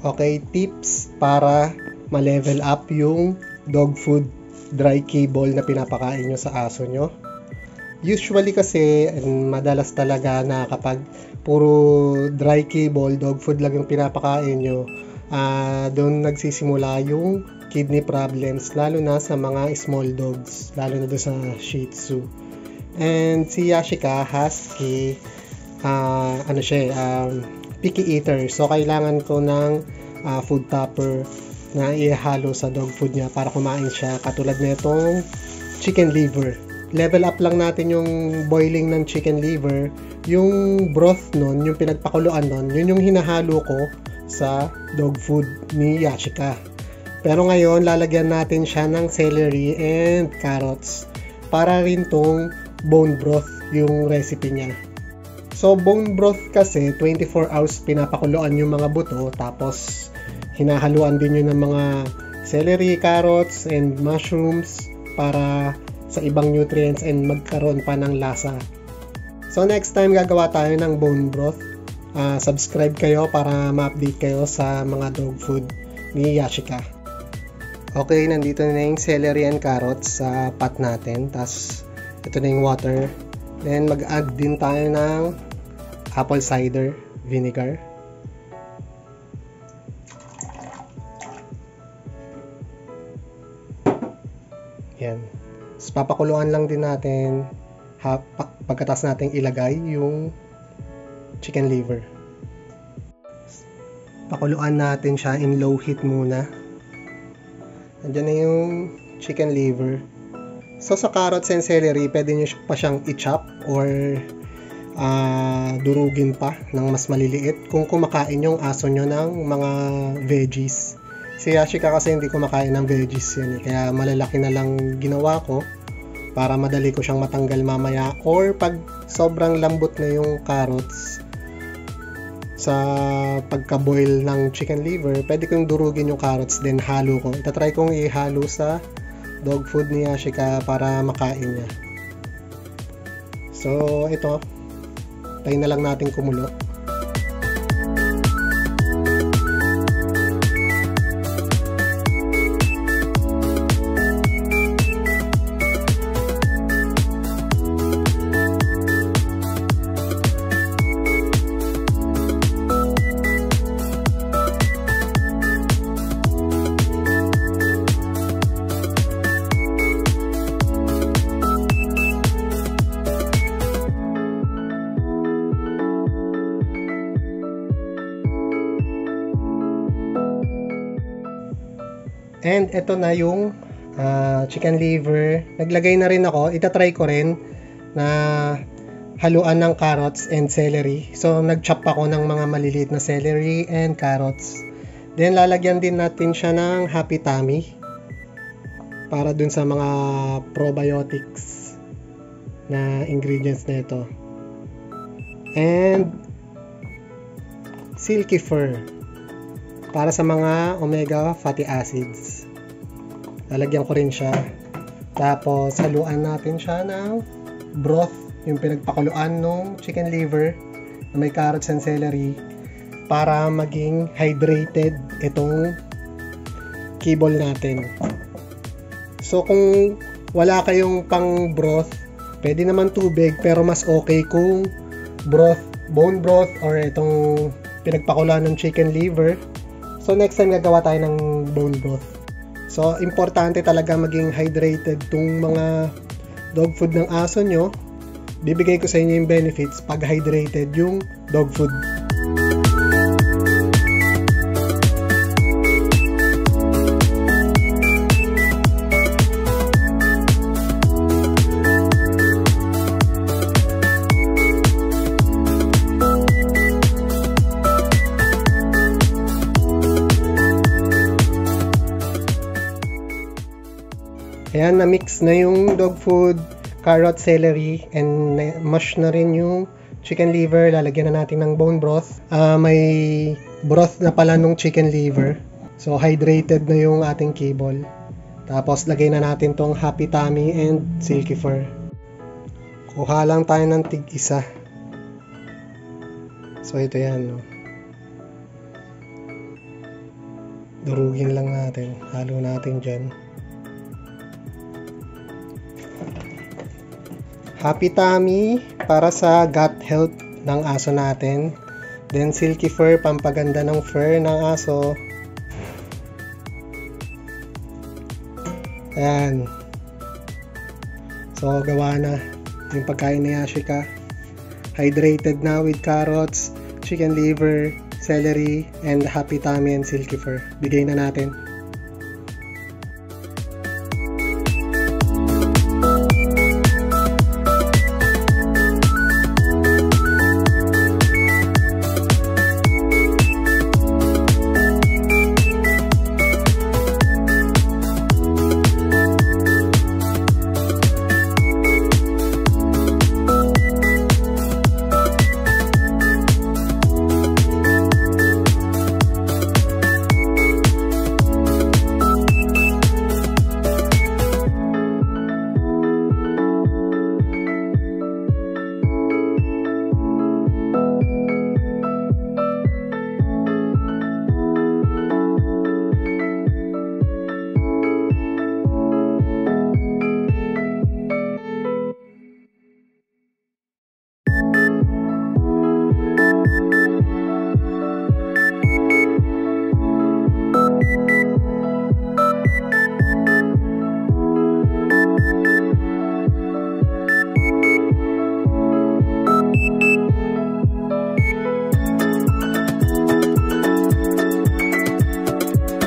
Okay, tips para ma-level up yung dog food dry kibble na pinapakain nyo sa aso nyo. Usually kasi, madalas talaga na kapag puro dry kibble, dog food lang yung pinapakain nyo, doon nagsisimula yung kidney problems, lalo na sa mga small dogs, lalo na doon sa Shih Tzu. And si Yashica Husky, picky eater. So, kailangan ko ng food topper na ihalo sa dog food niya para kumain siya. Katulad nitong chicken liver. Level up lang natin yung boiling ng chicken liver. Yung broth nun, yung pinagpakuluan nun, yun yung hinahalo ko sa dog food ni Yashica. Pero ngayon, lalagyan natin siya ng celery and carrots para rin tong bone broth yung recipe niya. So, bone broth kasi 24 hours pinapakuluan yung mga buto, tapos hinahaluan din yun ng mga celery, carrots, and mushrooms para sa ibang nutrients and magkaroon pa ng lasa. So, next time gagawa tayo ng bone broth, subscribe kayo para ma-update kayo sa mga dog food ni Yashica. Okay, nandito na yung celery and carrots sa pot natin. Tapos, ito na yung water. Then, mag-add din tayo ng apple cider vinegar. Yan. So, papakuluan lang din natin pagkatapos natin ilagay yung chicken liver. Pakuluan natin siya in low heat muna. Nandiyan na yung chicken liver. So, sa carrots and celery, pwede nyo pa siyang i-chop or durugin pa ng mas maliliit kung kumakain yung aso nyo ng mga veggies. Si Yashica kasi hindi kumakain ng veggies yun, kaya malalaki na lang ginawa ko para madali ko siyang matanggal mamaya, or pag sobrang lambot na yung carrots sa pagka-boil ng chicken liver, pwede kong durugin yung carrots then halo ko. Itatry kong ihalo sa dog food ni Yashica para makain niya. So, ito. Tayo na lang natin kumulo. And ito na yung chicken liver. Naglagay na rin ako. Itatry ko rin na haluan ng carrots and celery. So, nag-chop ako ng mga maliliit na celery and carrots. Then, lalagyan din natin siya ng Happy Tummy para dun sa mga probiotics na ingredients na ito. And Silky Fur para sa mga omega fatty acids. Lalagyan ko rin siya. Tapos, haluan natin siya ng broth, yung pinagpakuluan ng chicken liver na may carrots and celery para maging hydrated itong kibble natin. So, kung wala kayong pang broth, pwede naman tubig, pero mas okay kung broth, bone broth, or itong pinagpakuluan ng chicken liver. So, next time gagawa tayo ng bone broth. So, importante talaga maging hydrated tong mga dog food ng aso nyo. Bibigay ko sa inyo yung benefits pag hydrated yung dog food. Ayan, na-mix na yung dog food, carrot, celery, and mash na rin yung chicken liver. Lalagyan na natin ng bone broth. May broth na pala nung chicken liver. So, hydrated na yung ating kibble. Tapos, lagay na natin tong Happy Tummy and Silky Fur. Kuha lang tayo ng tig-isa. So, ito yan, no? Durugin lang natin. Halo natin dyan. Happy Tummy para sa gut health ng aso natin. Then Silky Fur, pampaganda ng fur ng aso. Ayan. So, gawa na yung pagkain ni Yashika. Hydrated na with carrots, chicken liver, celery, and Happy Tummy and Silky Fur. Bigay na natin.